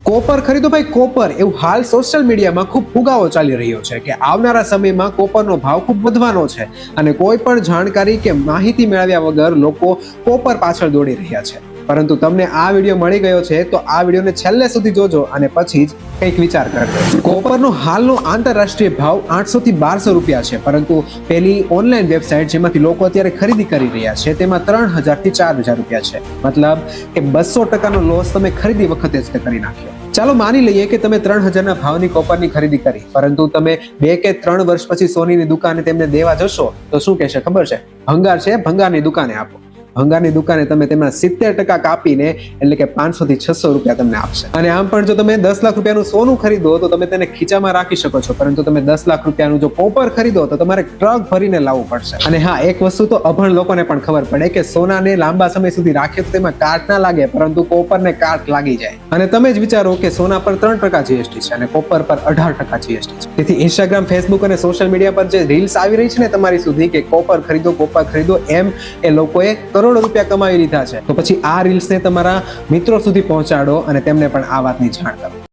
Copper ખરીદો ભાઈ copper, એવું હાલ સોશિયલ મીડિયામાં ખૂબ ફુગાવો ચાલી રહ્યો છે કે આવનારા સમયમાં કોપરનો ભાવ ખૂબ વધવાનો છે અને કોઈ પણ જાણકારી કે માહિતી મેળવ્યા વગર લોકો કોપર પાછળ દોડી રહ્યા છે. પરંતુ તમને આ વિડીયો મળી ગયો છે તો આ વિડીયોને છેલ્લે સુધી જોજો અને પછી જ કંઈક વિચાર કરજો. કોપરનો હાલનો આંતરરાષ્ટ્રીય ભાવ 800 થી 1200 રૂપિયા છે, પરંતુ પેલી ઓનલાઈન વેબસાઇટ જેમાંથી લોકો અત્યારે ખરીદી કરી રહ્યા છે તેમાં 3000 થી 4000 રૂપિયા છે. મતલબ કે 200% લોસ તમે ખરીદી વખતે જ કરી નાખ્યો. ચાલો માની લઈએ કે તમે 3000 ના ભાવની કોપરની ખરીદી કરી, પરંતુ તમે 2 કે 3 વર્ષ પછી સોનીની દુકાને તેમને દેવા જશો તો શું કહેશે ખબર છે? ભંગાર છે, ભંગારની દુકાને આપો. ભંગારની દુકાને તમે તેમના 70% કાપીને એટલે કે 500 થી 600 રૂપિયા તમને આપશે. અને આમ પણ જો તમે 10 લાખ રૂપિયાનું સોનું ખરીદો તો તમે તેને ખીચામાં રાખી શકો છો, પરંતુ તમે 10 લાખ રૂપિયાનું જો કોપર ખરીદો તો તમારે ટ્રક ભરીને લાવવું પડશે. અને હા, એક વસ્તુ તો અભણ લોકોને પણ ખબર પડે કે સોનાને લાંબા સમય સુધી રાખીએ તો તેમાં કાટ ના લાગે, પરંતુ કોપરને કાટ લાગી જાય. અને તમે જ વિચારો કે સોના પર 3% જીએસટી છે અને કોપર પર 18% જીએસટી છે. તેથી ઇન્સ્ટાગ્રામ, ફેસબુક અને સોશિયલ મીડિયા પર જે રીલ્સ આવી રહી છે ને તમારી સુધી કે કોપર ખરીદો એમ એ લોકોએ કરોડો રૂપિયા કમાવી લીધા છે, તો પછી આ રીલ્સને તમારા મિત્રો સુધી પહોંચાડો અને તેમને પણ આ વાતની જાણ કરો.